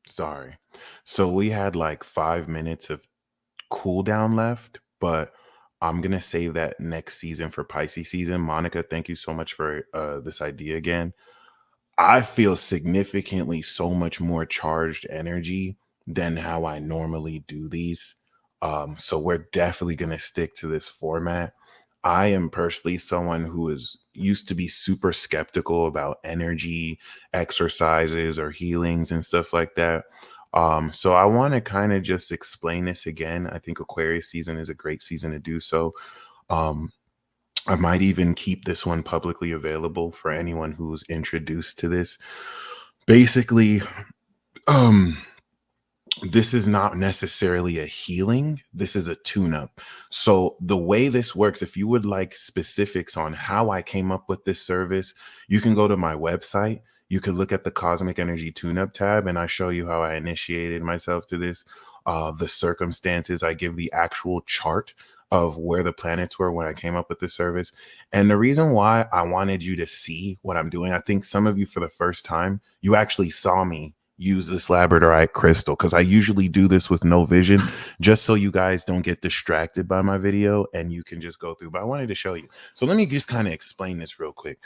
Sorry. So we had like 5 minutes of cooldown left, but I'm gonna save that next season for Pisces season. Monica, thank you so much for this idea again. I feel significantly so much more charged energy than how I normally do these. So we're definitely going to stick to this format. I am personally someone who is used to be super skeptical about energy exercises or healings and stuff like that. So I want to kind of just explain this again. I think Aquarius season is a great season to do so. Um, I might even keep this one publicly available for anyone who's introduced to this. Basically, um, this is not necessarily a healing. This is a tune-up. So the way this works, if you would like specifics on how I came up with this service, you can go to my website. You can look at the Cosmic Energy Tune-Up tab, and I show you how I initiated myself to this, the circumstances. I give the actual chart of where the planets were when I came up with this service. And the reason why I wanted you to see what I'm doing, I think some of you for the first time, you actually saw me use this labradorite crystal, because I usually do this with no vision, just so you guys don't get distracted by my video and you can just go through. But I wanted to show you. So let me just kind of explain this real quick.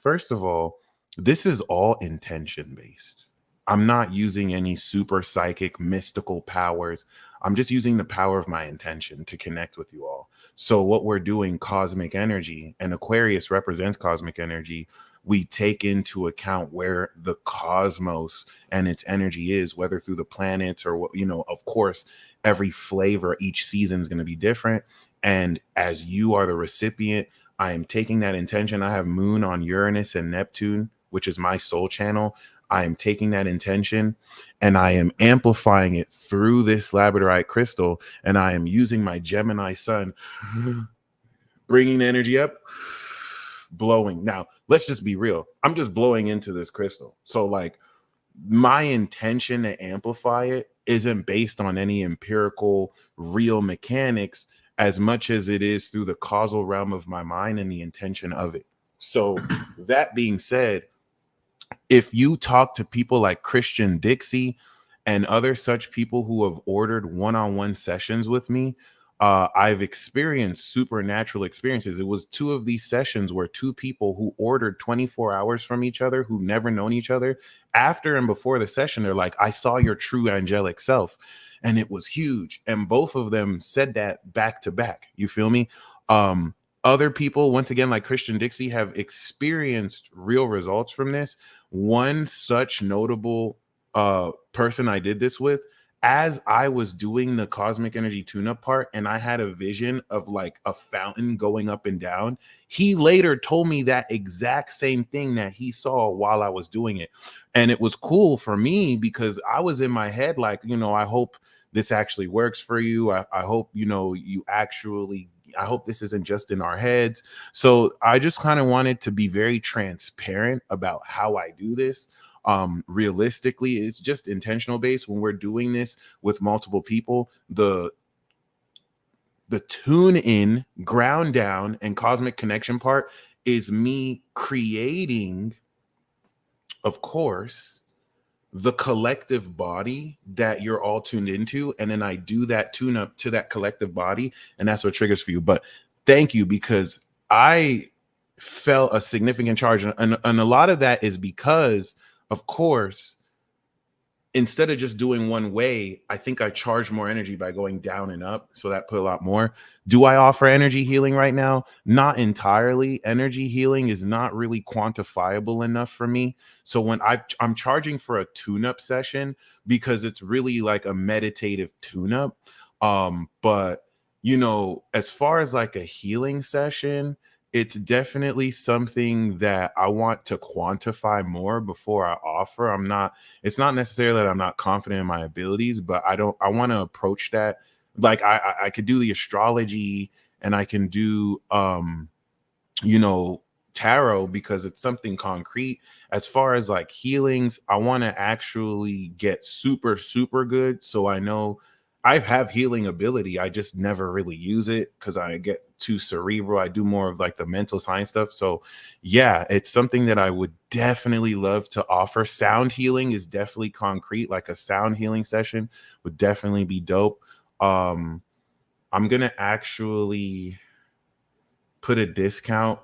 First of all, this is all intention based. I'm not using any super psychic mystical powers. I'm just using the power of my intention to connect with you all. So what we're doing, cosmic energy, and Aquarius represents cosmic energy. We take into account where the cosmos and its energy is, whether through the planets or what, of course, every flavor each season is going to be different. And as you are the recipient, I am taking that intention. I have Moon on Uranus and Neptune, which is my soul channel. I am taking that intention and I am amplifying it through this labradorite crystal. And I am using my Gemini sun, bringing the energy up, blowing. Now, let's just be real. I'm just blowing into this crystal. So, like, my intention to amplify it isn't based on any empirical, real mechanics as much as it is through the causal realm of my mind and the intention of it. So, that being said, if you talk to people like Christian Dixie and other such people who have ordered one-on-one sessions with me, I've experienced supernatural experiences. It was two of these sessions where two people who ordered 24 hours from each other, who've never known each other, after and before the session, they're like, I saw your true angelic self. And it was huge. And both of them said that back to back. You feel me? Other people, once again, like Christian Dixie, have experienced real results from this. One such notable person I did this with, as I was doing the cosmic energy tune-up part and I had a vision of like a fountain going up and down, he later told me that exact same thing that he saw while I was doing it. And it was cool for me because I was in my head like, I hope this actually works for you. I hope, you actually, I hope this isn't just in our heads. So I just kind of wanted to be very transparent about how I do this. Realistically, it's just intentional based. When we're doing this with multiple people, the tune in, ground down, and cosmic connection part is me creating, of course, the collective body that you're all tuned into. And then I do that tune up to that collective body. And that's what triggers for you. But thank you, because I felt a significant charge. And a lot of that is because, of course, instead of just doing one way, I think I charge more energy by going down and up. So that put a lot more. Do I offer energy healing right now? Not entirely. Energy healing is not really quantifiable enough for me. So when I'm charging for a tune-up session because it's really like a meditative tune-up. But as far as like a healing session, it's definitely something that I want to quantify more before I offer. It's not necessarily that I'm not confident in my abilities, but I want to approach that. Like I could do the astrology and I can do, tarot because it's something concrete. As far as like healings, I want to actually get super, super good. So I know I have healing ability. I just never really use it because I get too cerebral. I do more of like the mental science stuff. So yeah, it's something that I would definitely love to offer. Sound healing is definitely concrete. Like a sound healing session would definitely be dope. Um, I'm gonna actually put a discount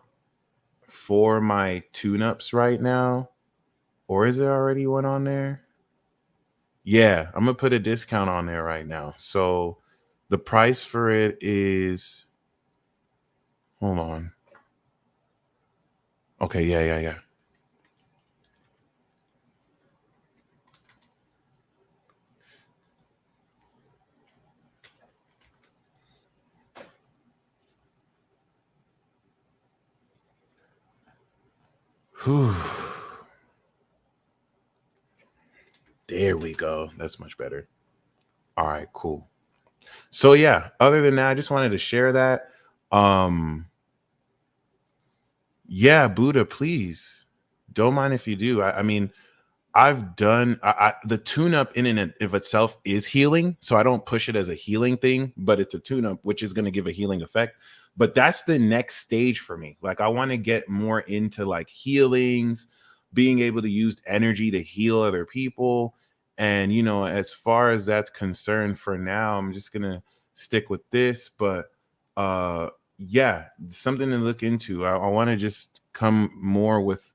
for my tune-ups right now. Or is there already one on there? Yeah, I'm gonna put a discount on there right now. So the price for it is, hold on. Okay, yeah, yeah, yeah. Whew. There we go. That's much better. All right, cool. So yeah, other than that, I just wanted to share that. Um, yeah, Buddha, please. Don't mind if you do. I mean, I've done the tune up in and of itself is healing, so I don't push it as a healing thing, but it's a tune up which is going to give a healing effect. But that's the next stage for me. Like I want to get more into like healings, being able to use energy to heal other people. And as far as that's concerned for now, I'm just going to stick with this, but yeah, something to look into. I want to just come more with,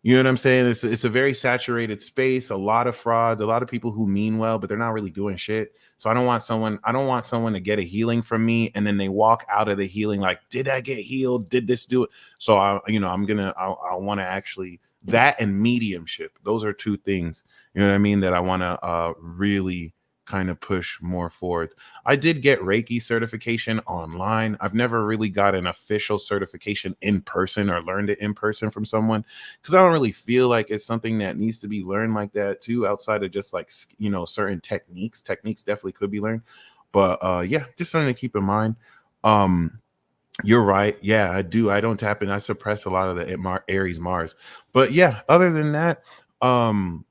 you know what I'm saying? It's a very saturated space, a lot of frauds, a lot of people who mean well, but they're not really doing shit. So I don't want someone to get a healing from me and then they walk out of the healing like, did I get healed? Did this do it? So I want to actually, that and mediumship. Those are two things, you know what I mean, that I want to really kind of push more forward. I did get Reiki certification online. I've never really got an official certification in person or learned it in person from someone because I don't really feel like it's something that needs to be learned like that too, outside of just like certain techniques. Techniques definitely could be learned, but yeah, just something to keep in mind. Um, you're right. Yeah, I do. I don't tap in. I suppress a lot of the Aries Mars, but yeah. Other than that, um,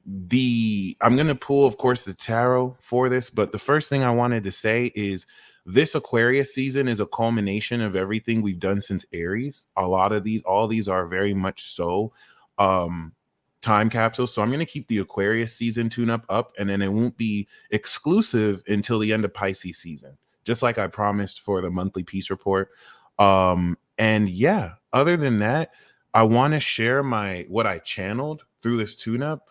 I'm going to pull, of course, the tarot for this, but the first thing I wanted to say is this Aquarius season is a culmination of everything we've done since Aries. A lot of these, all these are very much so um time capsules. So I'm going to keep the Aquarius season tune up, and then it won't be exclusive until the end of Pisces season, just like I promised for the monthly peace report. And yeah, other than that, I want to share my what I channeled through this tune up.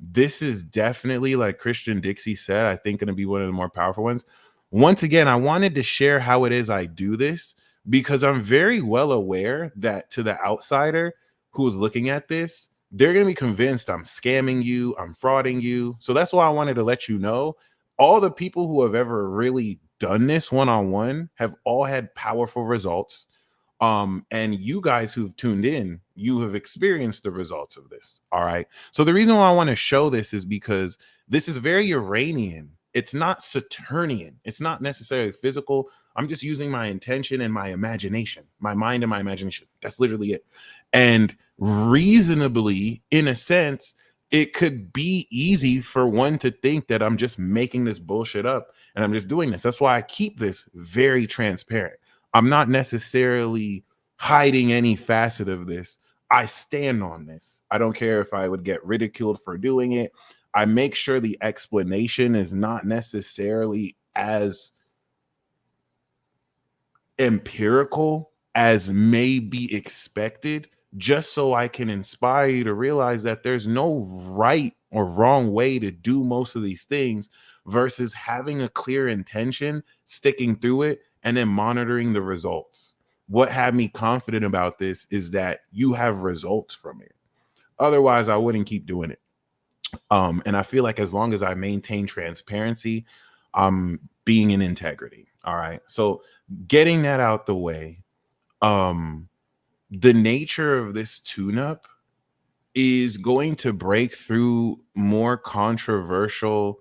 This is definitely, like Christian Dixie said, I think going to be one of the more powerful ones. Once again, I wanted to share how it is I do this because I'm very well aware that to the outsider who is looking at this, they're going to be convinced I'm scamming you, I'm frauding you. So that's why I wanted to let you know all the people who have ever really done this one-on-one have all had powerful results. And you guys who've tuned in, you have experienced the results of this. All right. So the reason why I want to show this is because this is very Uranian. It's not Saturnian. It's not necessarily physical. I'm just using my intention and my imagination, my mind and my imagination. That's literally it. And reasonably, in a sense, it could be easy for one to think that I'm just making this bullshit up and I'm just doing this. That's why I keep this very transparent. I'm not necessarily hiding any facet of this. I stand on this. I don't care if I would get ridiculed for doing it. I make sure the explanation is not necessarily as empirical as may be expected, just so I can inspire you to realize that there's no right or wrong way to do most of these things versus having a clear intention, sticking through it, and then monitoring the results. What had me confident about this is that you have results from it. Otherwise, I wouldn't keep doing it. And I feel like as long as I maintain transparency, I'm being in integrity. All right. So getting that out the way, um, the nature of this tune-up is going to break through more controversial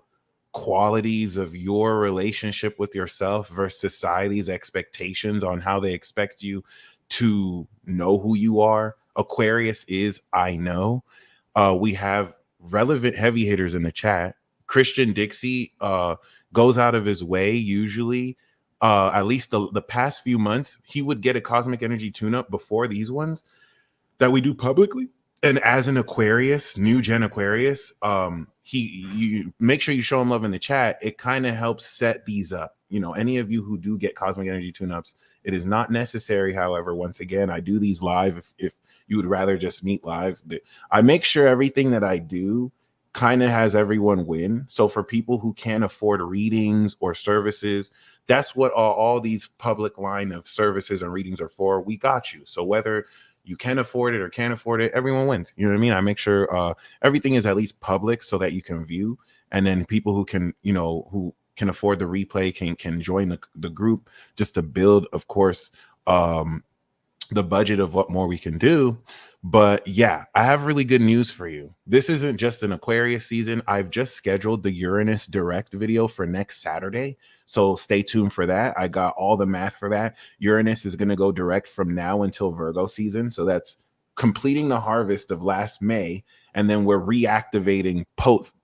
qualities of your relationship with yourself versus society's expectations on how they expect you to know who you are. Aquarius is I know. We have relevant heavy hitters in the chat. Christian Dixie goes out of his way usually. At least the past few months, he would get a cosmic energy tune-up before these ones that we do publicly. And as an Aquarius, new gen Aquarius, you make sure you show him love in the chat. It kind of helps set these up. You know, any of you who do get cosmic energy tune-ups, it is not necessary. However, once again, I do these live. If you would rather just meet live, I make sure everything that I do kind of has everyone win. So for people who can't afford readings or services, that's what all these public line of services and readings are for. We got you. So whether you can afford it or can't afford it, everyone wins. You know what I mean? I make sure everything is at least public so that you can view, and then people who can, you know, who can afford the replay can join the group just to build, of course, the budget of what more we can do. But yeah, I have really good news for you. This isn't just an Aquarius season. I've just scheduled the Uranus direct video for next Saturday. So stay tuned for that. I got all the math for that. Uranus is going to go direct from now until Virgo season. So that's completing the harvest of last May. And then we're reactivating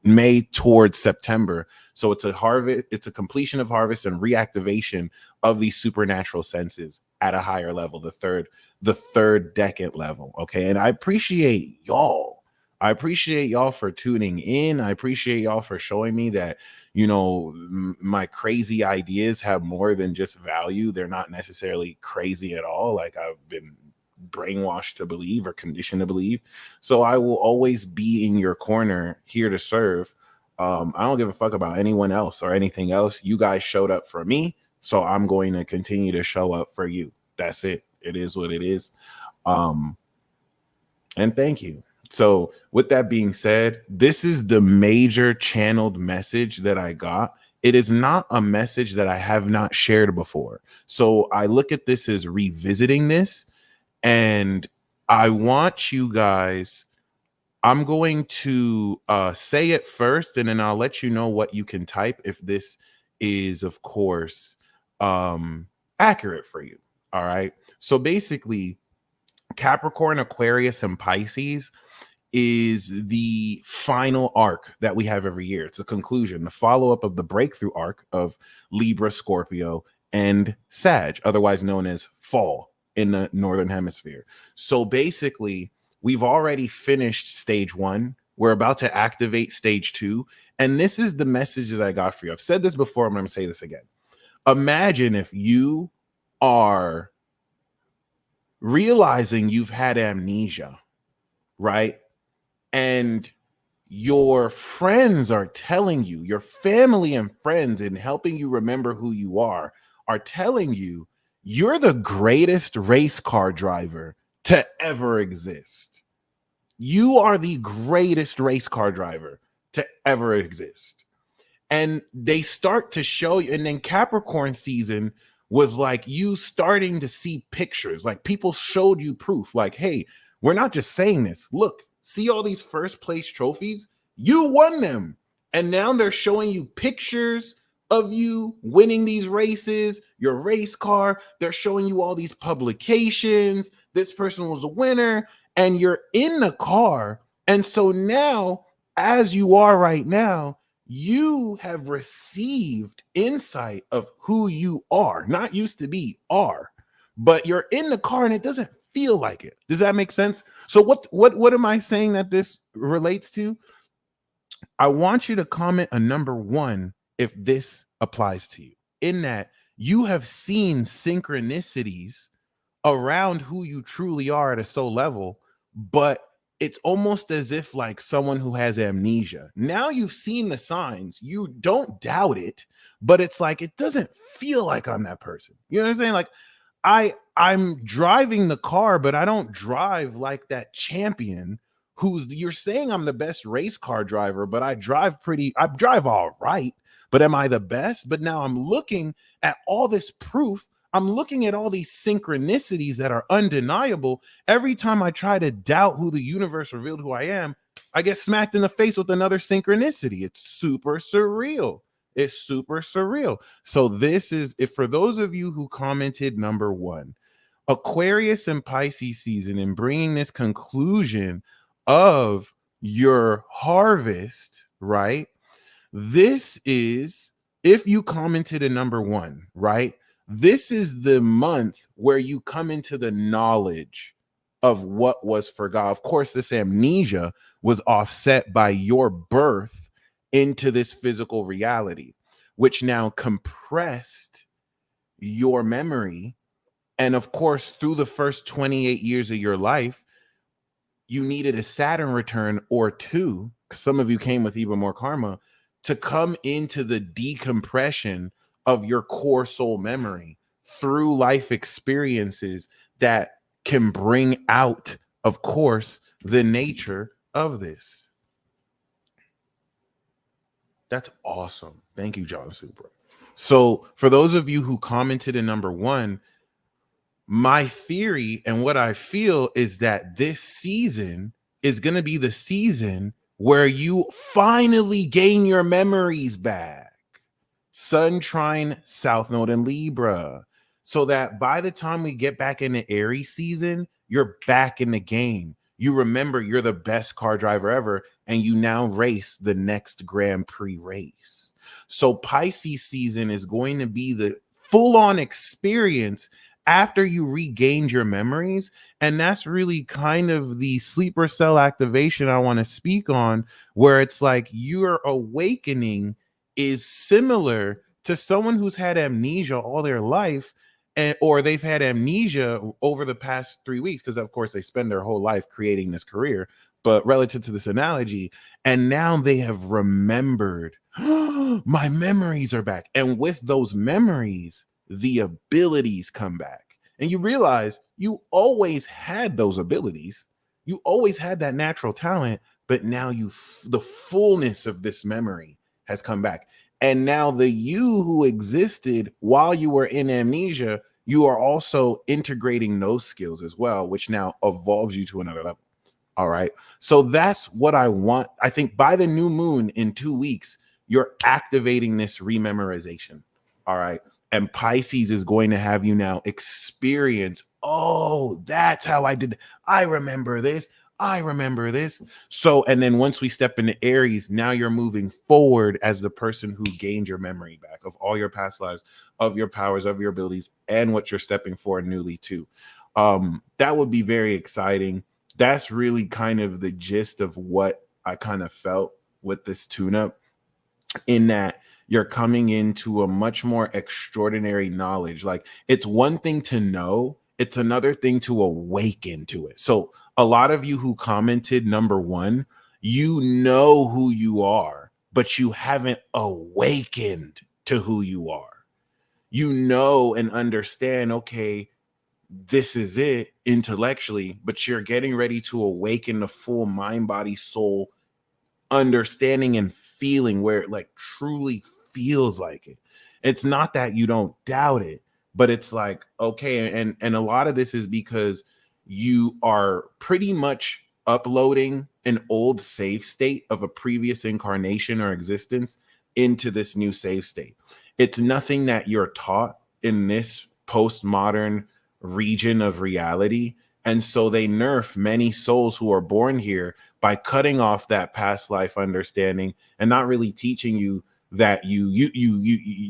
May towards September. So it's a harvest, it's a completion of harvest and reactivation of these supernatural senses at a higher level, the third decade level. Okay. And I appreciate y'all. I appreciate y'all for tuning in. I appreciate y'all for showing me that, you know, my crazy ideas have more than just value. They're not necessarily crazy at all. Like I've been brainwashed to believe or conditioned to believe. So I will always be in your corner, here to serve. I don't give a fuck about anyone else or anything else. You guys showed up for me, so I'm going to continue to show up for you. That's it. It is what it is. And thank you. So with that being said, this is the major channeled message that I got. It is not a message that I have not shared before. So I look at this as revisiting this, and I want you guys, I'm going to say it first, and then I'll let you know what you can type if this is, of course, accurate for you. All right. So basically, Capricorn, Aquarius, and Pisces is the final arc that we have every year. It's a conclusion, the follow-up of the breakthrough arc of Libra, Scorpio, and Sag, otherwise known as fall in the Northern Hemisphere. So basically, we've already finished stage 1. We're about to activate stage 2. And this is the message that I got for you. I've said this before, I'm going to say this again. Imagine if you are realizing you've had amnesia, right? And your friends are telling you, your family and friends, in helping you remember who you are telling you you're the greatest race car driver to ever exist. You are the greatest race car driver to ever exist. And they start to show you, and then Capricorn season was like you starting to see pictures, like people showed you proof, like, hey, we're not just saying this. Look, see all these first place trophies? You won them. And now they're showing you pictures of you winning these races, your race car. They're showing you all these publications. This person was a winner, and you're in the car. And so now, as you are right now, you have received insight of who you are, not used to be, are, but you're in the car and it doesn't feel like it. Does that make sense? So what am I saying that this relates to? I want you to comment a number 1 if this applies to you, in that you have seen synchronicities around who you truly are at a soul level, but it's almost as if like someone who has amnesia. Now you've seen the signs, you don't doubt it, but it's like it doesn't feel like I'm that person. You know what I'm saying? Like I'm driving the car, but I don't drive like that champion you're saying I'm the best race car driver, but I drive all right. But am I the best? But now I'm looking at all this proof. I'm looking at all these synchronicities that are undeniable. Every time I try to doubt who the universe revealed who I am, I get smacked in the face with another synchronicity. It's super surreal. It's super surreal. So this is, if for those of you who commented number 1, Aquarius and Pisces season, and bringing this conclusion of your harvest, right? This is if you come into the number one, right? This is the month where you come into the knowledge of what was for God. Of course, this amnesia was offset by your birth into this physical reality, which now compressed your memory. And of course, through the first 28 years of your life, you needed a Saturn return or two. Some of you came with even more karma to come into the decompression of your core soul memory through life experiences that can bring out, of course, the nature of this. That's awesome. Thank you, John Super. So, for those of you who commented in number one, my theory and what I feel is that this season is going to be the season where you finally gain your memories back. Sun trine South Node in Libra. So that by the time we get back into Aries season, you're back in the game. You remember you're the best car driver ever, and you now race the next Grand Prix race. So Pisces season is going to be the full-on experience after you regained your memories. And that's really kind of the sleeper cell activation I want to speak on, where it's like your awakening is similar to someone who's had amnesia all their life, and or they've had amnesia over the past 3 weeks, because of course they spend their whole life creating this career. But relative to this analogy, and now they have remembered, my memories are back. And with those memories, the abilities come back. And you realize you always had those abilities. You always had that natural talent, but now the fullness of this memory has come back. And now the you who existed while you were in amnesia, you are also integrating those skills as well, which now evolves you to another level. All right. So that's what I want. I think by the new moon in 2 weeks, you're activating this rememorization. All right. And Pisces is going to have you now experience, oh, that's how I did. I remember this. I remember this. So, and then once we step into Aries, now you're moving forward as the person who gained your memory back of all your past lives, of your powers, of your abilities, and what you're stepping for newly too. That would be very exciting. That's really kind of the gist of what I kind of felt with this tune-up, in that you're coming into a much more extraordinary knowledge. Like, it's one thing to know, it's another thing to awaken to it. So a lot of you who commented number one, you know who you are, but you haven't awakened to who you are. You know and understand, okay, this is it intellectually, but you're getting ready to awaken the full mind, body, soul understanding and feeling, where it like truly feels like it. It's not that you don't doubt it, but it's like, okay, and a lot of this is because you are pretty much uploading an old save state of a previous incarnation or existence into this new save state. It's nothing that you're taught in this postmodern region of reality. And so they nerf many souls who are born here by cutting off that past life understanding and not really teaching you that you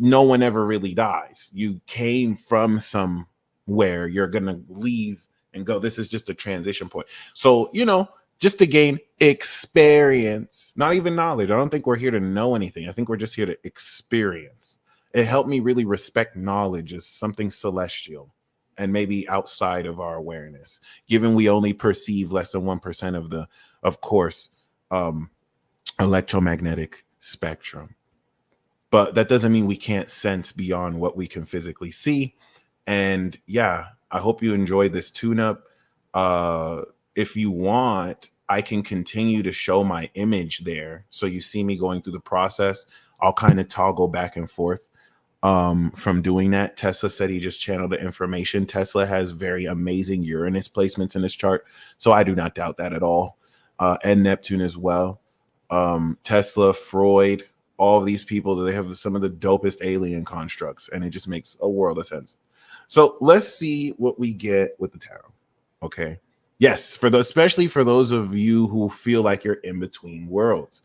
no one ever really dies. You came from somewhere, you're gonna leave and go. This is just a transition point. So, just to gain experience, not even knowledge. I don't think we're here to know anything. I think we're just here to experience. It helped me really respect knowledge as something celestial and maybe outside of our awareness, given we only perceive less than 1% of the, of course, electromagnetic spectrum. But that doesn't mean we can't sense beyond what we can physically see. And yeah, I hope you enjoyed this tune-up. If you want, I can continue to show my image there, so you see me going through the process. I'll kind of toggle back and forth from doing that. Tesla said he just channeled the information. Tesla has very amazing Uranus placements in his chart, so I do not doubt that at all. And Neptune as well. Tesla, Freud, all of these people, they have some of the dopest alien constructs, and it just makes a world of sense. So let's see what we get with the tarot. Okay. Yes, especially for those of you who feel like you're in between worlds.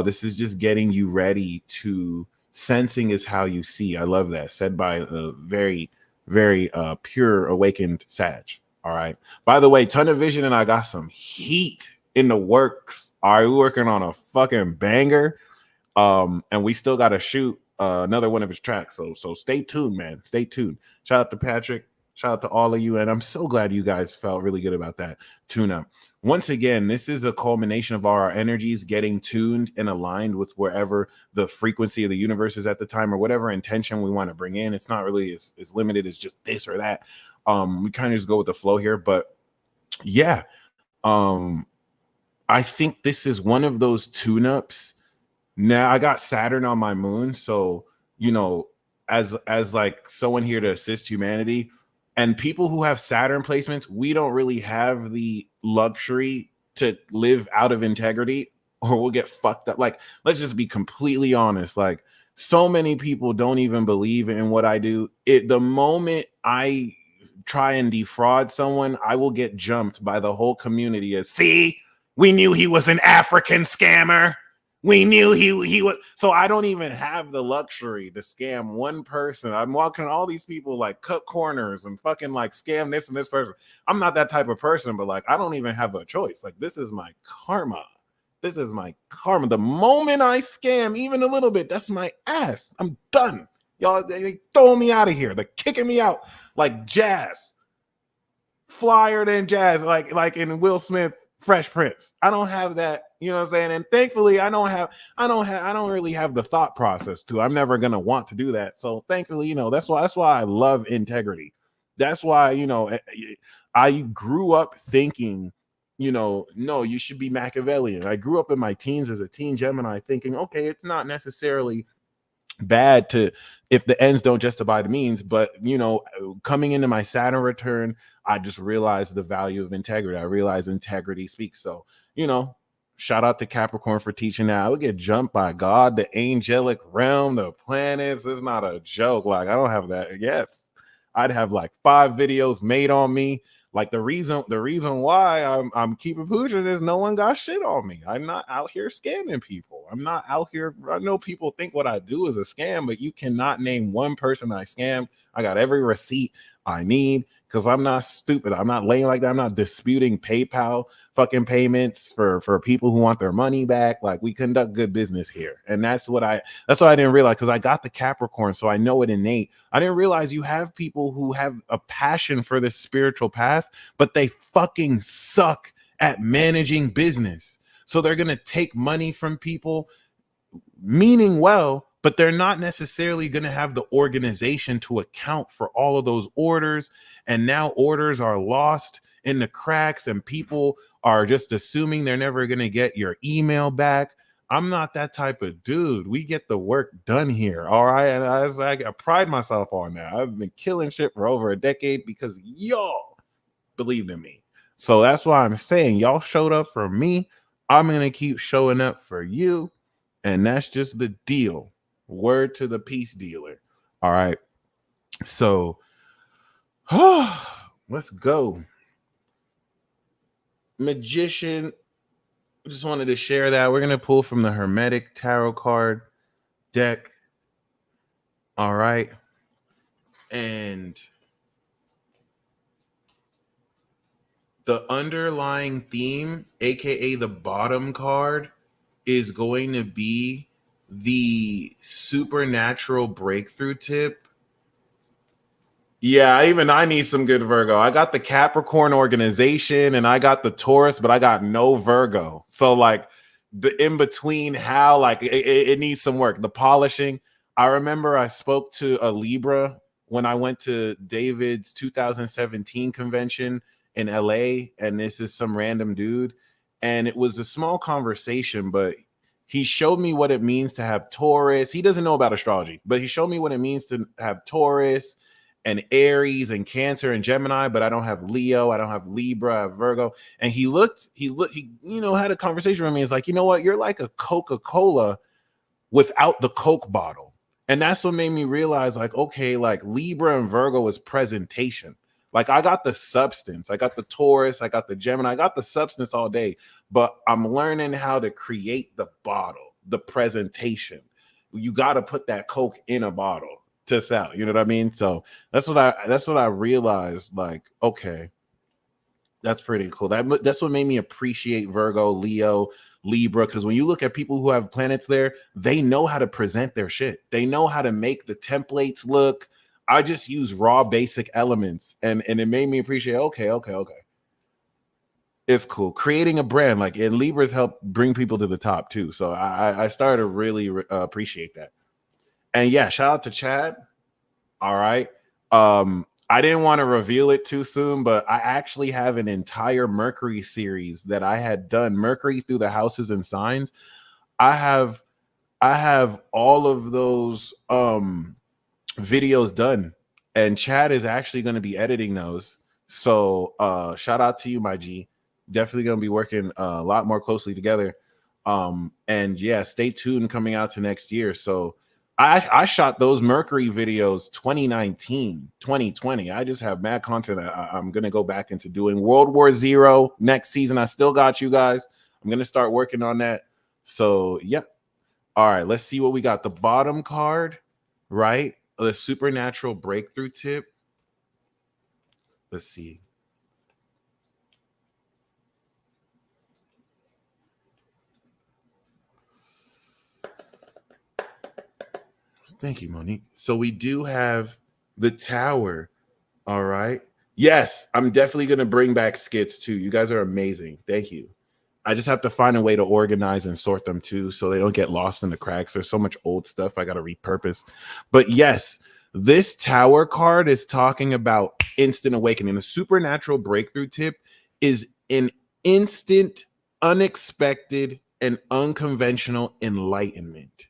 This is just getting you ready to Sensing is how you see. I love that. Said by a very, very pure awakened Sag. All right. By the way, Ton of Vision and I got some heat in the works. All right, we're working on a fucking banger. And we still got to shoot another one of his tracks. So stay tuned, man. Stay tuned. Shout out to Patrick. Shout out to all of you. And I'm so glad you guys felt really good about that tune up. Once again, this is a culmination of our energies getting tuned and aligned with wherever the frequency of the universe is at the time, or whatever intention we want to bring in. It's not really as limited as just this or that. We kind of just go with the flow here. But yeah, I think this is one of those tune-ups. Now I got Saturn on my moon, so as like someone here to assist humanity, and people who have Saturn placements, we don't really have the luxury to live out of integrity, or we'll get fucked up. Like, let's just be completely honest. Like, so many people don't even believe in what I do. The moment I try and defraud someone, I will get jumped by the whole community as, see, we knew he was an African scammer. We knew he was. So I don't even have the luxury to scam one person. I'm walking all these people like cut corners and fucking like scam this and this person. I'm not that type of person, but like I don't even have a choice. Like, this is my karma. This is my karma. The moment I scam even a little bit, that's my ass. I'm done. Y'all, they throwing me out of here. They're kicking me out like Jazz. Flyer than Jazz, like in Will Smith Fresh Prince. I don't have that, you know what I'm saying? And thankfully, I don't really have the thought process to. I'm never gonna want to do that. So thankfully, that's why I love integrity. That's why, I grew up thinking, no, you should be Machiavellian. I grew up in my teens as a teen Gemini thinking, okay, it's not necessarily bad to, if the ends don't justify the means, but coming into my Saturn return, I just realized the value of integrity. I realized integrity speaks. So shout out to Capricorn for teaching that. I would get jumped by God, the angelic realm, the planets. It's not a joke. Like, I don't have that. Yes, I'd have like 5 videos made on me. Like, the reason why I'm keeping pushing is no one got shit on me. I'm not out here scamming people. I'm not out here. I know people think what I do is a scam, but you cannot name one person I scam. I got every receipt I need, because I'm not stupid. I'm not laying like that. I'm not disputing PayPal fucking payments for people who want their money back. Like, we conduct good business here. And that's what I didn't realize, because I got the Capricorn, so I know it innate. I didn't realize you have people who have a passion for this spiritual path, but they fucking suck at managing business. So they're going to take money from people, meaning well, but they're not necessarily going to have the organization to account for all of those orders. And now orders are lost in the cracks, and people are just assuming they're never going to get your email back. I'm not that type of dude. We get the work done here. All right. And I pride myself on that. I've been killing shit for over a decade because y'all believed in me. So that's why I'm saying y'all showed up for me. I'm going to keep showing up for you. And that's just the deal. Word to the peace dealer. All right. So let's go. Magician. Just wanted to share that. We're going to pull from the Hermetic Tarot card deck. All right. And the underlying theme, aka the bottom card, is going to be the supernatural breakthrough tip. Yeah, even I need some good Virgo. I got the Capricorn organization and I got the Taurus, but I got no Virgo. So like the in between, how like it needs some work. The polishing. I remember I spoke to a Libra when I went to David's 2017 convention in LA, and this is some random dude. And it was a small conversation, but he showed me what it means to have Taurus. He doesn't know about astrology, but he showed me what it means to have Taurus and Aries and Cancer and Gemini, but I don't have Leo, I don't have Libra, I have Virgo. And he had a conversation with me. It's like, you know what? You're like a Coca-Cola without the Coke bottle. And that's what made me realize, like, okay, like Libra and Virgo is presentation. Like, I got the substance, I got the Taurus, I got the Gemini, I got the substance all day, but I'm learning how to create the bottle, the presentation. you got to put that Coke in a bottle to sell. You know what I mean? So that's what I realized. Like, okay, that's pretty cool. That's what made me appreciate Virgo, Leo, Libra, because when you look at people who have planets there, they know how to present their shit. They know how to make the templates look. I just use raw basic elements, and it made me appreciate. Okay. It's cool. Creating a brand, like, and Libras help bring people to the top too. So I started to really appreciate that. And yeah, shout out to Chad. All right. I didn't want to reveal it too soon, but I actually have an entire Mercury series that I had done, Mercury through the houses and signs. I have all of those videos done, and Chad is actually going to be editing those. So shout out to you, my G. Definitely going to be working a lot more closely together. And yeah, stay tuned coming out to next year. So I shot those Mercury videos 2019, 2020. I just have mad content. I'm going to go back into doing World War Zero next season. I still got you guys. I'm going to start working on that. So yeah. All right, let's see what we got. The bottom card, right? The supernatural breakthrough tip. Let's see. Thank you, Monique. So we do have the tower. All right. Yes, I'm definitely going to bring back skits too. You guys are amazing. Thank you. I just have to find a way to organize and sort them too so they don't get lost in the cracks. There's so much old stuff I got to repurpose. But yes, this tower card is talking about instant awakening. The supernatural breakthrough tip is an instant, unexpected, and unconventional enlightenment.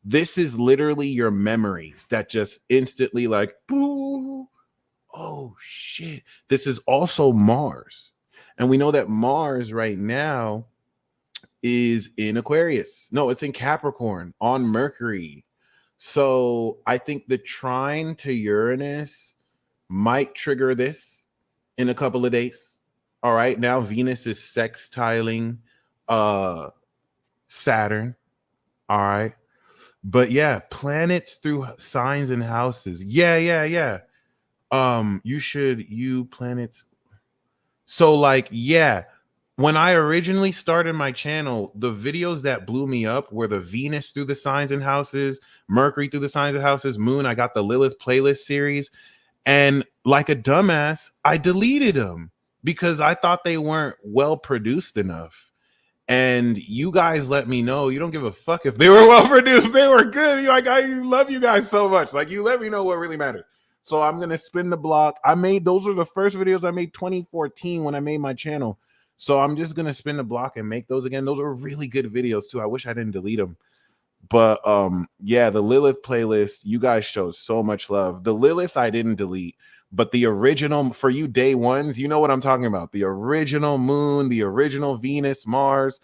This is literally your memories that just instantly, like, boo, oh shit. This is also Mars. And we know that Mars right now is in Aquarius. No, it's in Capricorn on Mercury. So I think the trine to Uranus might trigger this in a couple of days. All right. Now Venus is sextiling Saturn. All right. But yeah, planets through signs and houses. Yeah. You planets. So like, yeah, when I originally started my channel, the videos that blew me up were the Venus through the signs and houses, Mercury through the signs and houses, Moon. I got the Lilith playlist series. And like a dumbass, I deleted them because I thought they weren't well produced enough. And you guys let me know you don't give a fuck if they were well produced. They were good. You're like, I love you guys so much. Like, you let me know what really matters. So I'm gonna spin the block. Those are the first videos I made 2014 when I made my channel. So I'm just gonna spin the block and make those again. Those are really good videos too. I wish I didn't delete them. But yeah, the Lilith playlist, you guys showed so much love. The Lilith I didn't delete, but the original, for you day ones, you know what I'm talking about. The original Moon, the original Venus, Mars.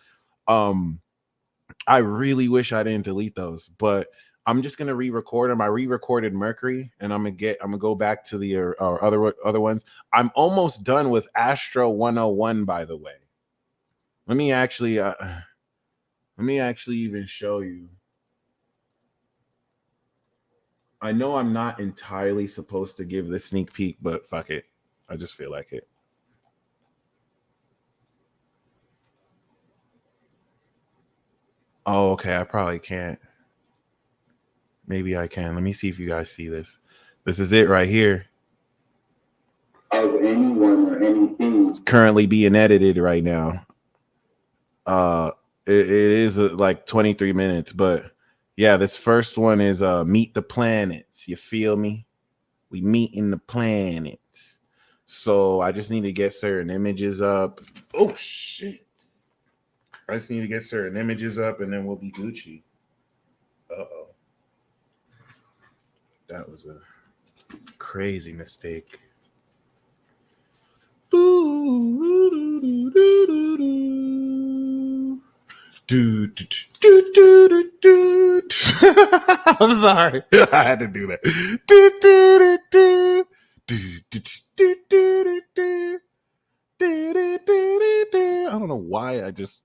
I really wish I didn't delete those, but I'm just gonna re-record them. I re-recorded Mercury, and I'm gonna go back to the other ones. I'm almost done with Astro 101, by the way. Let me actually even show you. I know I'm not entirely supposed to give this sneak peek, but fuck it. I just feel like it. Oh, okay. I probably can't. Maybe I can. Let me see if you guys see this. This is it right here. Of anyone or anything. It's currently being edited right now. It is like 23 minutes, but yeah, this first one is Meet the Planets. You feel me? We meet in the planets. So I just need to get certain images up. Oh shit. I just need to get certain images up and then we'll be Gucci. Uh-oh. That was a crazy mistake. I'm sorry. I had to do that. I don't know why I just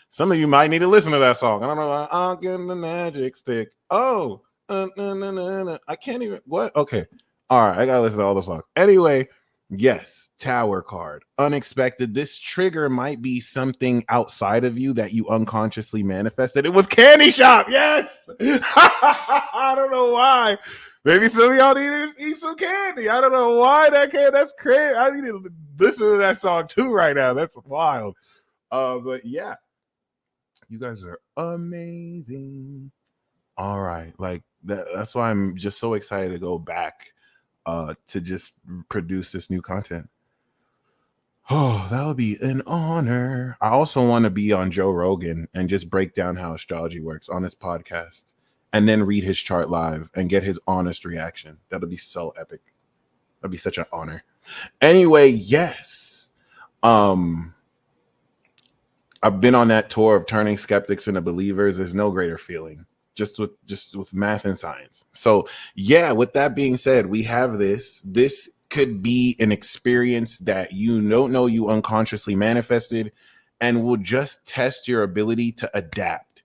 Some of you might need to listen to that song. I don't know. I'll get the magic stick. Oh, I can't even. What? Okay. All right. I got to listen to all the songs. Anyway, yes. Tower card. Unexpected. This trigger might be something outside of you that you unconsciously manifested. It was Candy Shop. Yes. I don't know why. Maybe some of y'all need to eat some candy. I don't know why that candy. That's crazy. I need to listen to that song too right now. That's wild. But yeah, you guys are amazing. All right, like that's why I'm just so excited to go back to just produce this new content. Oh, that would be an honor. I also want to be on Joe Rogan and just break down how astrology works on his podcast and then read his chart live and get his honest reaction. That'll be so epic. That'd be such an honor. Anyway, yes. I've been on that tour of turning skeptics into believers. There's no greater feeling just with math and science. So yeah, with that being said, we have this. This could be an experience that you don't know you unconsciously manifested and will just test your ability to adapt.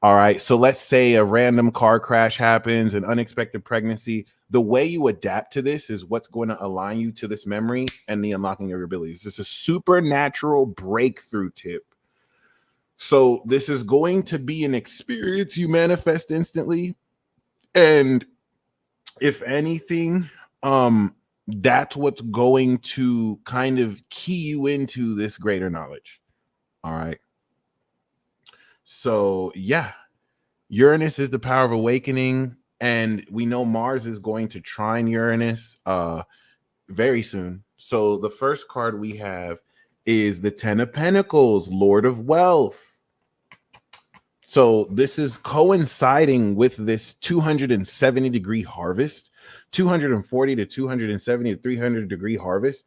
All right. So let's say a random car crash happens, an unexpected pregnancy. The way you adapt to this is what's going to align you to this memory and the unlocking of your abilities. This is a supernatural breakthrough tip. So this is going to be an experience you manifest instantly. And if anything, that's what's going to kind of key you into this greater knowledge. All right. So yeah, Uranus is the power of awakening. And we know Mars is going to trine Uranus very soon. So the first card we have is the 10 of Pentacles, Lord of Wealth. So this is coinciding with this 270-degree harvest, 240 to 270 to 300-degree harvest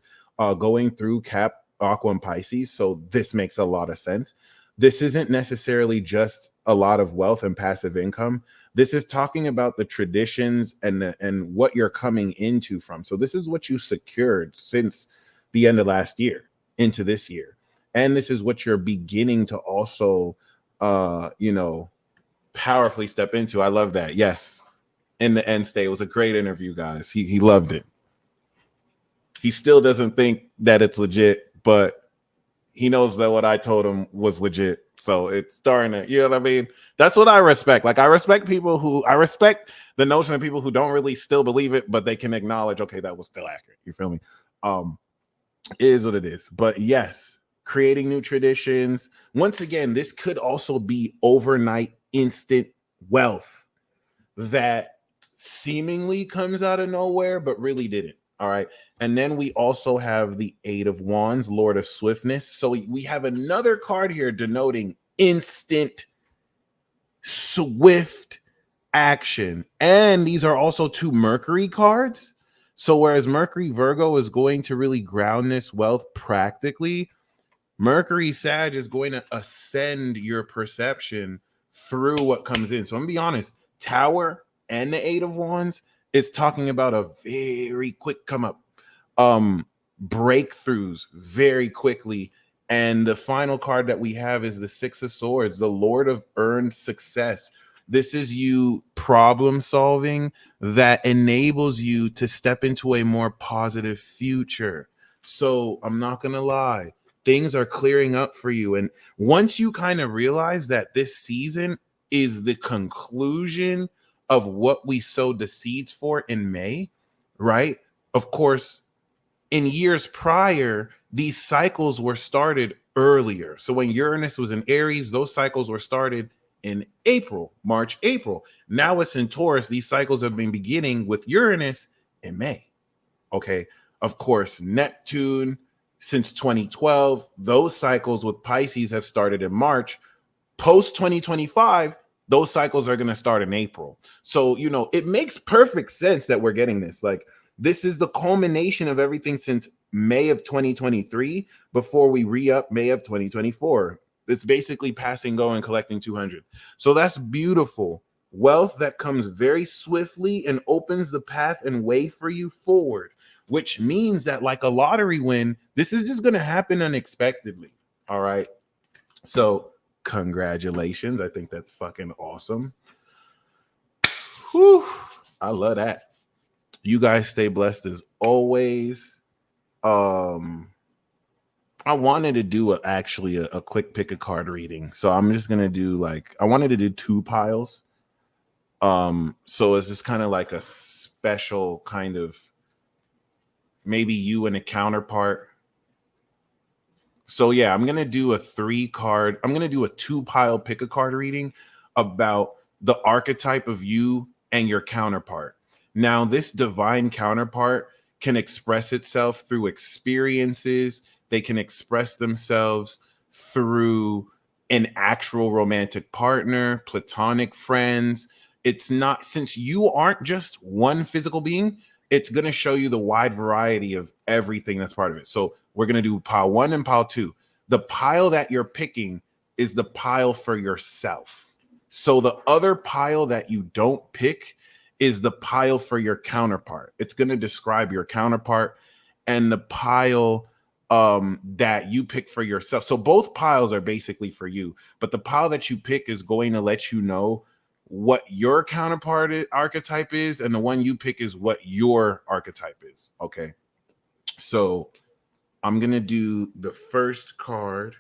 going through Cap, Aqua, and Pisces. So this makes a lot of sense. This isn't necessarily just a lot of wealth and passive income. This is talking about the traditions and what you're coming into from. So this is what you secured since the end of last year into this year. And this is what you're beginning to also powerfully step into. I love that. Yes. In the end state, it was a great interview, guys. He loved it. He still doesn't think that it's legit, but he knows that what I told him was legit. So it's starting to, you know what I mean? That's what I respect. Like I respect the notion of people who don't really still believe it, but they can acknowledge, okay, that was still accurate. You feel me? It is what it is. But yes, creating new traditions. Once again, this could also be overnight instant wealth that seemingly comes out of nowhere, but really didn't. All right. And then we also have the 8 of Wands, Lord of Swiftness. So we have another card here denoting instant, swift action. And these are also 2 Mercury cards. So whereas Mercury Virgo is going to really ground this wealth practically, Mercury Sag is going to ascend your perception through what comes in. So I'm gonna be honest, Tower and the 8 of Wands is talking about a very quick come up, breakthroughs very quickly. And the final card that we have is the 6 of Swords, the Lord of earned success. This is you problem solving that enables you to step into a more positive future. So I'm not gonna lie, things are clearing up for you. And once you kind of realize that this season is the conclusion of what we sowed the seeds for in May, right? Of course, in years prior, these cycles were started earlier. So when Uranus was in Aries, those cycles were started in April, March, April. Now it's in Taurus. These cycles have been beginning with Uranus in May. Okay. Of course, Neptune since 2012, those cycles with Pisces have started in March. Post 2025, those cycles are going to start in April. So, it makes perfect sense that we're getting this. Like, this is the culmination of everything since May of 2023 before we re-up May of 2024. It's basically passing, go, and collecting 200. So that's beautiful. Wealth that comes very swiftly and opens the path and way for you forward, which means that like a lottery win, this is just going to happen unexpectedly. All right. So Congratulations. I think that's fucking awesome. Whew. I love that. You guys stay blessed as always. Um, I wanted to do actually a quick pick a card reading. So I'm just gonna do like I wanted to do 2 piles. So it's just kind of like a special kind of maybe you and a counterpart. So yeah, I'm gonna do a 3 card. I'm gonna do a 2 pile pick a card reading about the archetype of you and your counterpart. Now, this divine counterpart can express itself through experiences. They can express themselves through an actual romantic partner, platonic friends. It's not, since you aren't just one physical being, it's going to show you the wide variety of everything that's part of it. So we're going to do pile 1 and pile 2. The pile that you're picking is the pile for yourself. So the other pile that you don't pick is the pile for your counterpart. It's going to describe your counterpart, and the pile that you pick for yourself. So both piles are basically for you, but the pile that you pick is going to let you know what your counterpart archetype is, and the one you pick is what your archetype is. Okay. So I'm going to do the first card.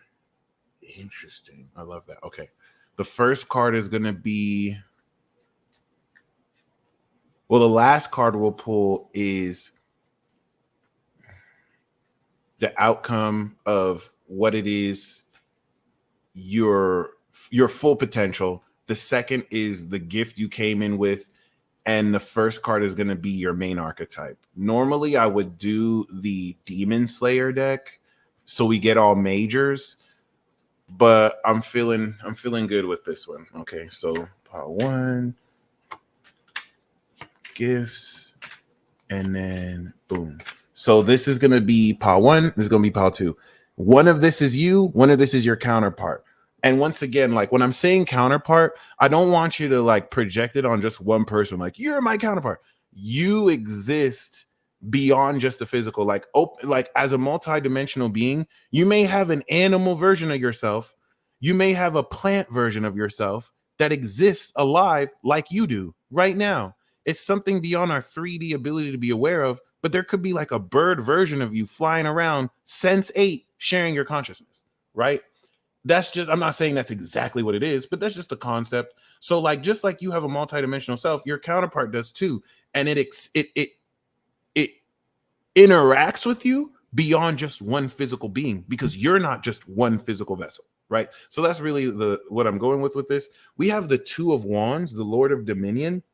Interesting. I love that. Okay. The first card is going to be, well, the last card we'll pull is the outcome of what it is, your full potential. The second is the gift you came in with, and the first card is going to be your main archetype. Normally I would do the Demon Slayer deck so we get all majors, but I'm feeling good with this one. Okay, so pile 1, gifts, and then boom. So this is going to be pile 1, this is going to be pile 2. One of this is you, one of this is your counterpart. And once again, like when I'm saying counterpart, I don't want you to like project it on just one person. Like, you're my counterpart. You exist beyond just the physical. Like, like as a multi-dimensional being, you may have an animal version of yourself. You may have a plant version of yourself that exists alive like you do right now. It's something beyond our 3D ability to be aware of, but there could be like a bird version of you flying around, sense 8, sharing your consciousness, right? That's just, I'm not saying that's exactly what it is, but that's just the concept. So like, just like you have a multidimensional self, your counterpart does too. And it interacts with you beyond just one physical being, because you're not just one physical vessel, right? So that's really what I'm going with this. We have the 2 of Wands, the Lord of Dominion.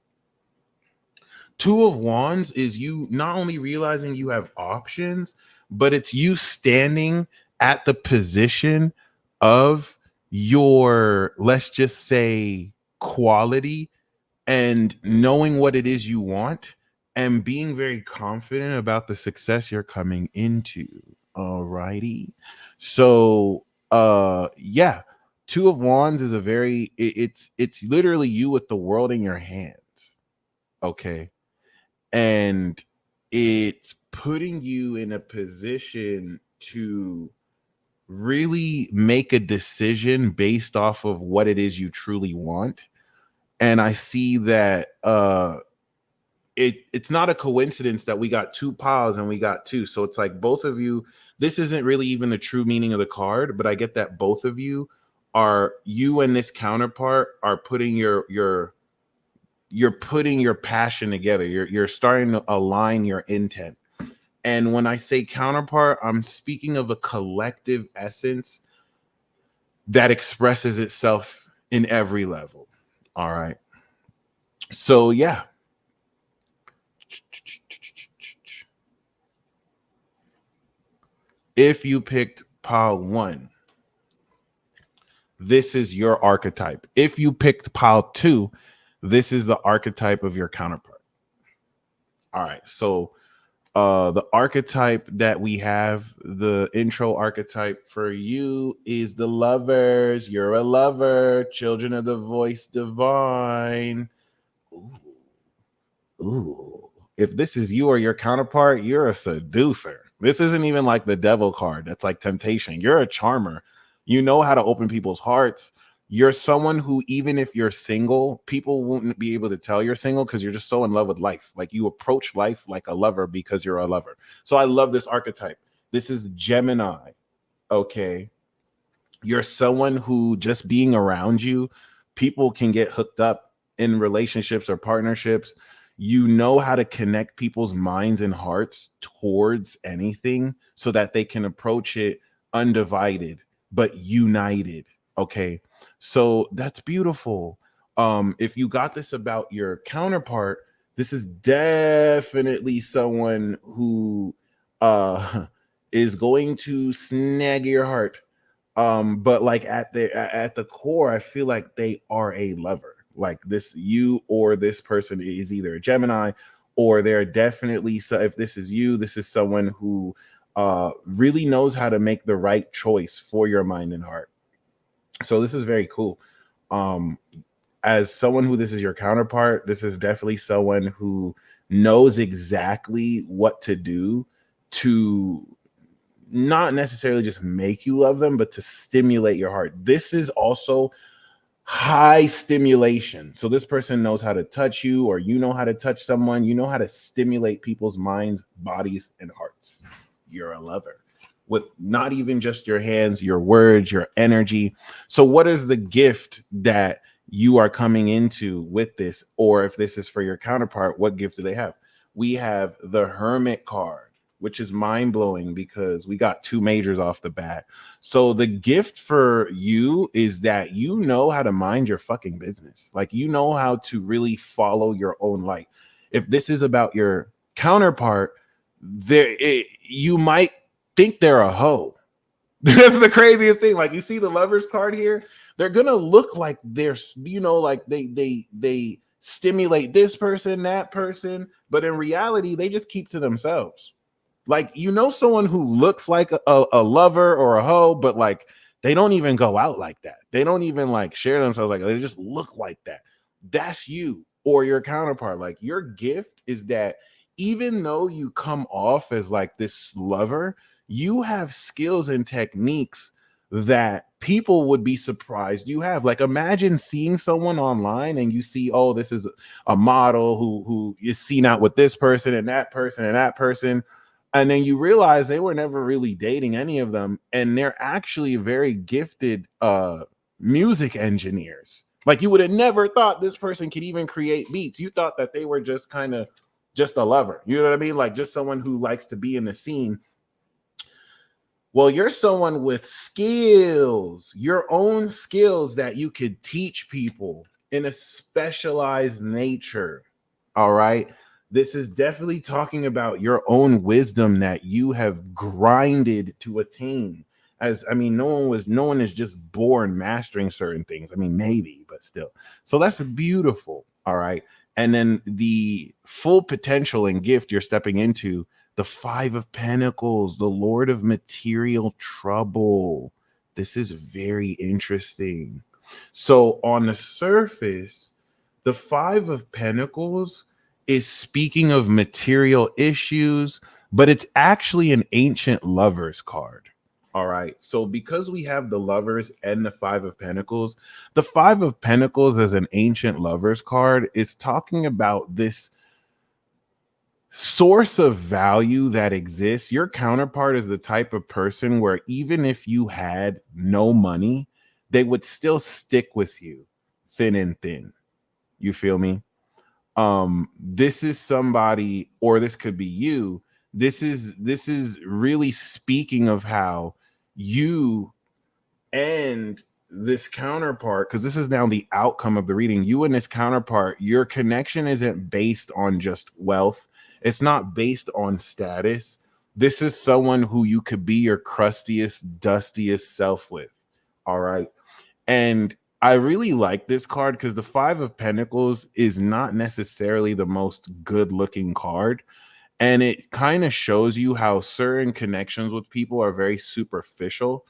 2 of Wands is you not only realizing you have options, but it's you standing at the position of your, let's just say, quality, and knowing what it is you want and being very confident about the success you're coming into. Alrighty. So yeah, 2 of Wands is a very it's literally you with the world in your hands. Okay. And it's putting you in a position to really make a decision based off of what it is you truly want. And I see that it's not a coincidence that we got 2 piles and we got 2. So it's like both of you, this isn't really even the true meaning of the card, but I get that both of you and this counterpart are putting you're putting your passion together. You're starting to align your intent. And when I say counterpart, I'm speaking of a collective essence that expresses itself in every level. All right. So yeah. If you picked pile 1, this is your archetype. If you picked pile 2, this is the archetype of your counterpart. All right. So the archetype that we have, the intro archetype for you, is the Lovers. You're a lover, children of the voice divine. Ooh. If this is you or your counterpart, you're a seducer. This isn't even like the devil card. That's like temptation. You're a charmer. You know how to open people's hearts. You're someone who, even if you're single, people won't be able to tell you're single because you're just so in love with life. Like you approach life like a lover because you're a lover. So I love this archetype. This is Gemini. Okay. You're someone who, just being around you, people can get hooked up in relationships or partnerships. You know how to connect people's minds and hearts towards anything so that they can approach it undivided but united. Okay. So that's beautiful. If you got this about your counterpart, this is definitely someone who uh is going to snag your heart, but like at the core, I feel like they are a lover. Like this, you or this person is either a Gemini, or they're definitely, so if this is you, this is someone who really knows how to make the right choice for your mind and heart. So this is very cool. um as someone who, this is your counterpart, this is definitely someone who knows exactly what to do to not necessarily just make you love them, but to stimulate your heart. This is also high stimulation. So this person knows how to touch you, or you know how to touch someone. You know how to stimulate people's minds, bodies, and hearts. You're a lover with not even just your hands, your words, your energy. So, what is the gift that you are coming into with this? Or if this is for your counterpart, what gift do they have? We have the Hermit card, which is mind blowing because we got two majors off the bat. So the gift for you is that you know how to mind your fucking business. Like you know how to really follow your own light. If this is about your counterpart, you might think they're a hoe. That's the craziest thing. Like you see the lovers card here, they're gonna look like they're, like they stimulate this person, that person, but in reality, they just keep to themselves. Like, someone who looks like a lover or a hoe, but like they don't even go out like that. They don't even like share themselves like, they just look like that. That's you or your counterpart. Like your gift is that even though you come off as like this lover, you have skills and techniques that people would be surprised you have. Like imagine seeing someone online and you see, oh, this is a model who is seen out with this person and that person and that person, and then you realize they were never really dating any of them, and they're actually very gifted music engineers. Like you would have never thought this person could even create beats. You thought that they were just kind of just a lover, you know what I mean, like just someone who likes to be in the scene. Well, you're someone with skills, your own skills that you could teach people in a specialized nature. All right. This is definitely talking about your own wisdom that you have grinded to attain. As I mean, no one is just born mastering certain things. I mean, maybe, but still. So that's beautiful. All right. And then the full potential and gift you're stepping into, the Five of Pentacles, the Lord of Material Trouble. This is very interesting. So on the surface, the Five of Pentacles is speaking of material issues, but it's actually an ancient lovers card. All right. So because we have the lovers and the Five of Pentacles, the Five of Pentacles as an ancient lovers card is talking about this source of value that exists. Your counterpart is the type of person where even if you had no money, they would still stick with you thin and thin. You feel me? This is somebody, or this could be you. This is really speaking of how you and this counterpart, because this is now the outcome of the reading, you and this counterpart, your connection isn't based on just wealth. It's not based on status. This is someone who you could be your crustiest, dustiest self with. All right. And I really like this card because the Five of Pentacles is not necessarily the most good looking card. And it kind of shows you how certain connections with people are very superficial.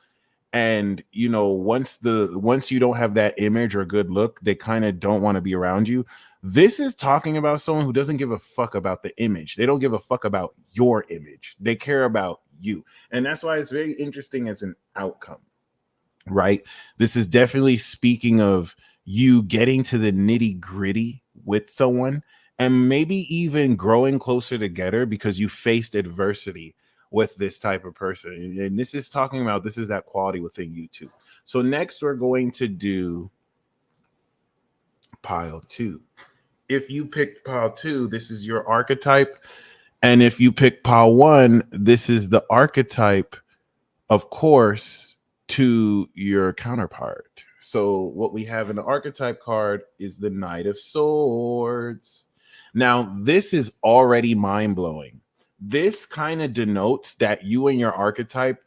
And once you don't have that image or good look, they kind of don't want to be around you. This is talking about someone who doesn't give a fuck about the image. They don't give a fuck about your image. They care about you. And that's why it's very interesting as an outcome. right? This is definitely speaking of you getting to the nitty gritty with someone and maybe even growing closer together because you faced adversity with this type of person. And this is talking about this is that quality within you too. So next we're going to do pile two. If you picked pile two, this is your archetype. And if you pick pile one, this is the archetype, of course, to your counterpart. So what we have in the archetype card is the Knight of Swords. Now, this is already mind-blowing. This kind of denotes that you and your archetype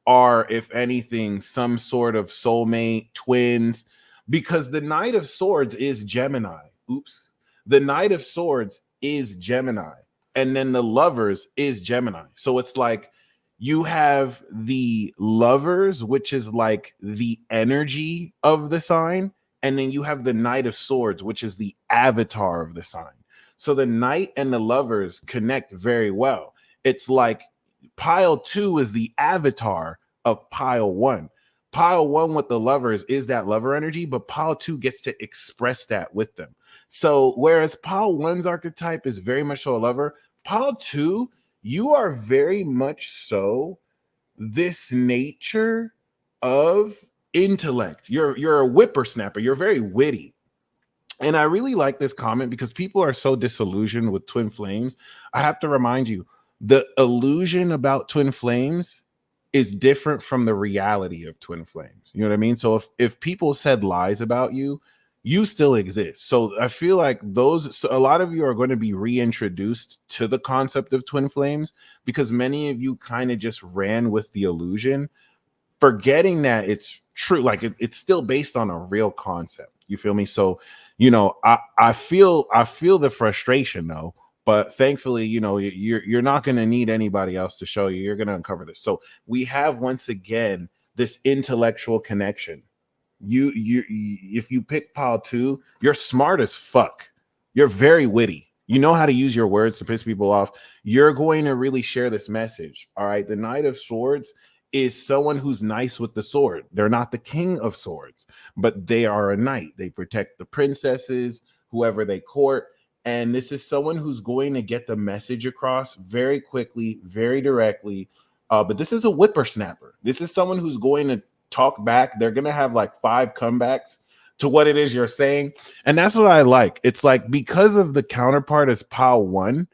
are, if anything, some sort of soulmate, twins, because the Knight of Swords is Gemini. Oops. The Knight of Swords is Gemini. And then the Lovers is Gemini. So it's like you have the Lovers, which is like the energy of the sign. And then you have the Knight of Swords, which is the avatar of the sign. So the Knight and the Lovers connect very well. It's like pile two is the avatar of pile one. Pile one with the Lovers is that lover energy, but pile two gets to express that with them. So whereas pile one's archetype is very much so a lover, pile two, you are very much so this nature of intellect. You're a whippersnapper. You're very witty. And I really like this comment because people are so disillusioned with twin flames. I have to remind you, the illusion about twin flames is different from the reality of twin flames. You know what I mean? So if people said lies about you, you still exist. So I feel like a lot of you are going to be reintroduced to the concept of twin flames because many of you kind of just ran with the illusion, forgetting that it's true. Like it's still based on a real concept. You feel me? So, I feel the frustration though, but thankfully, you're not going to need anybody else to show you. You're going to uncover this. So we have once again this intellectual connection. If you pick pile two, you're smart as fuck. You're very witty. You know how to use your words to piss people off. You're going to really share this message. All right. The Knight of Swords is someone who's nice with the sword. They're not the King of Swords, but they are a knight. They protect the princesses, whoever they court. And this is someone who's going to get the message across very quickly, very directly. But this is a whippersnapper. This is someone who's going to talk back. They're going to have like 5 comebacks to what it is you're saying. And that's what I like. It's like because of the counterpart as pile one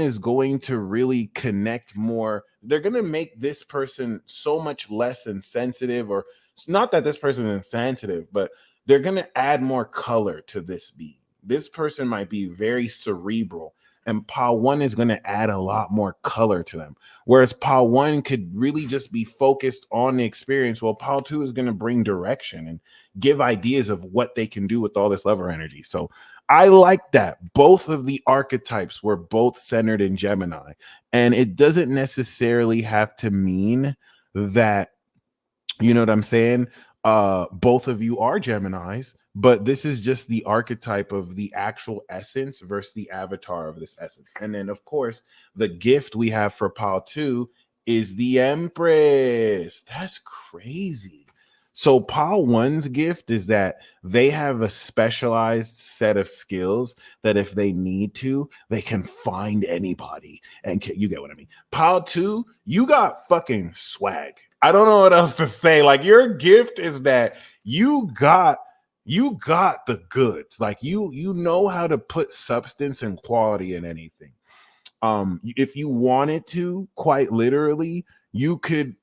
is going to really connect more. They're going to make this person so much less insensitive, or it's not that this person is insensitive, but they're going to add more color to this being. This person might be very cerebral, and pile one is going to add a lot more color to them. Whereas pile one could really just be focused on the experience. Well, pile two is going to bring direction and give ideas of what they can do with all this lover energy. So I like that. Both of the archetypes were both centered in Gemini. And it doesn't necessarily have to mean that, you know what I'm saying? Both of you are Geminis, but this is just the archetype of the actual essence versus the avatar of this essence. And then, of course, the gift we have for pile two is the Empress. That's crazy. So pile one's gift is that they have a specialized set of skills that if they need to, they can find anybody. And you get what I mean. Pile two, you got fucking swag. I don't know what else to say. Like your gift is that you got the goods. Like you know how to put substance and quality in anything. If you wanted to, quite literally, you could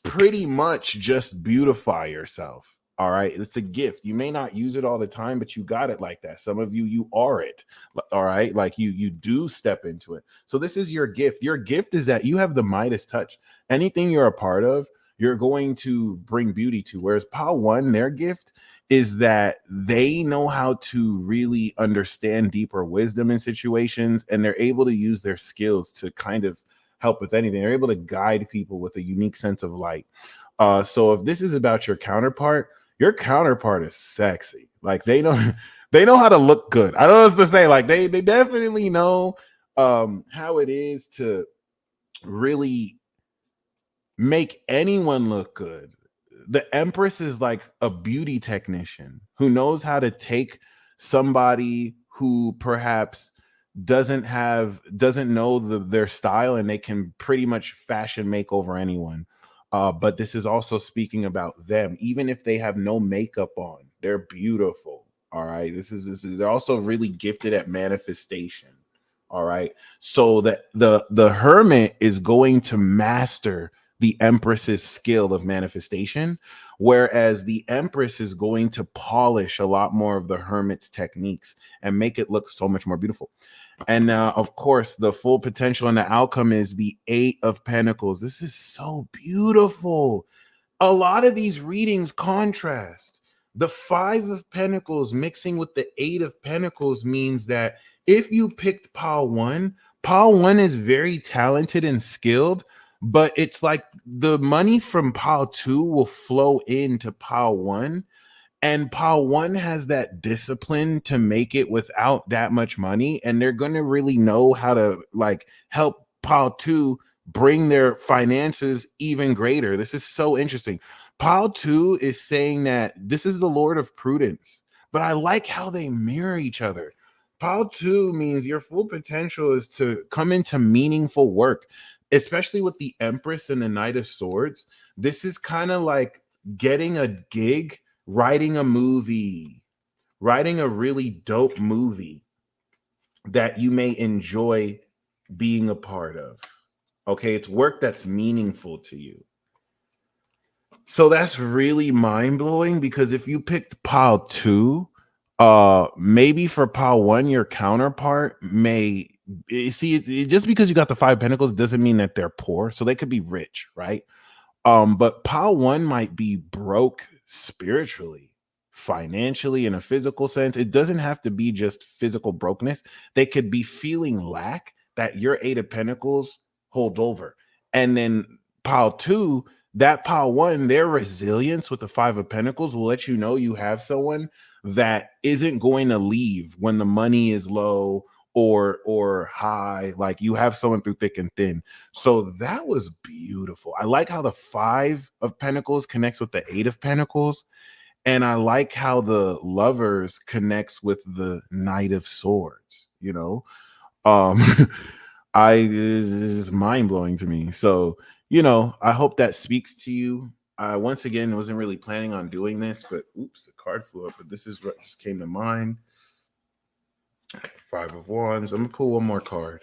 pretty much just beautify yourself. All right. It's a gift. You may not use it all the time, but you got it like that. Some of you are it. All right. Like you do step into it. So this is your gift. Your gift is that you have the Midas touch. Anything you're a part of, you're going to bring beauty to. Whereas pile one, their gift is that they know how to really understand deeper wisdom in situations, and they're able to use their skills to kind of help with anything. They're able to guide people with a unique sense of light. So if this is about your counterpart is sexy. Like they know they know how to look good. I don't know what to say. Like they definitely know how it is to really make anyone look good. the Empress is like a beauty technician who knows how to take somebody who perhaps doesn't know their style, and they can pretty much fashion make over anyone. But this is also speaking about them, even if they have no makeup on, they're beautiful. All right, this is they're also really gifted at manifestation. All right, so that the Hermit is going to master the Empress's skill of manifestation, whereas the Empress is going to polish a lot more of the Hermit's techniques and make it look so much more beautiful. And of course, the full potential and the outcome is the Eight of Pentacles. This is so beautiful. A lot of these readings contrast. The Five of Pentacles mixing with the Eight of Pentacles means that if you picked Pile 1 is very talented and skilled, but it's like the money from Pile 2 will flow into Pile 1, and Pile 1 has that discipline to make it without that much money, and they're going to really know how to like help Pile 2 bring their finances even greater. This is so interesting. Pile 2 is saying that this is the Lord of Prudence, but I like how they mirror each other. Pile 2 means your full potential is to come into meaningful work, especially with the Empress and the Knight of Swords. This is kind of like getting a gig, writing a movie, writing a really dope movie that you may enjoy being a part of. Okay, it's work that's meaningful to you. So that's really mind-blowing, because if you picked Pile 2, maybe for Pile 1, your counterpart may see just because you got the Five Pentacles doesn't mean that they're poor. So they could be rich, right? But Pile 1 might be broke spiritually, financially, in a physical sense. It doesn't have to be just physical brokenness. They could be feeling lack that your Eight of Pentacles hold over. And then Pile 2, that Pile 1, their resilience with the Five of Pentacles will let you know you have someone that isn't going to leave when the money is low or high. Like, you have someone through thick and thin. So that was beautiful. I like how the Five of Pentacles connects with the Eight of Pentacles, and I like how the Lovers connects with the Knight of Swords. Um it's mind-blowing to me. So, I hope that speaks to you. I once again wasn't really planning on doing this, but oops, the card flew up. But this is what just came to mind. Five of Wands. I'm gonna pull one more card.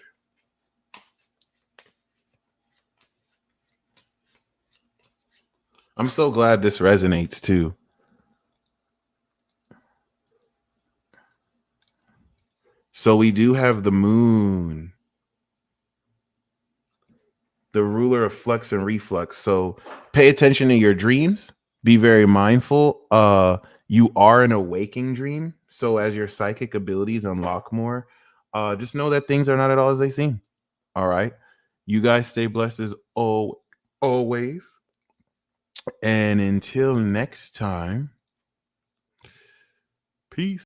I'm so glad this resonates too. So we do have the Moon, the ruler of flux and reflux. So pay attention to your dreams. Be very mindful. You are in a waking dream. So as your psychic abilities unlock more, just know that things are not at all as they seem. All right. You guys stay blessed as always. And until next time, peace.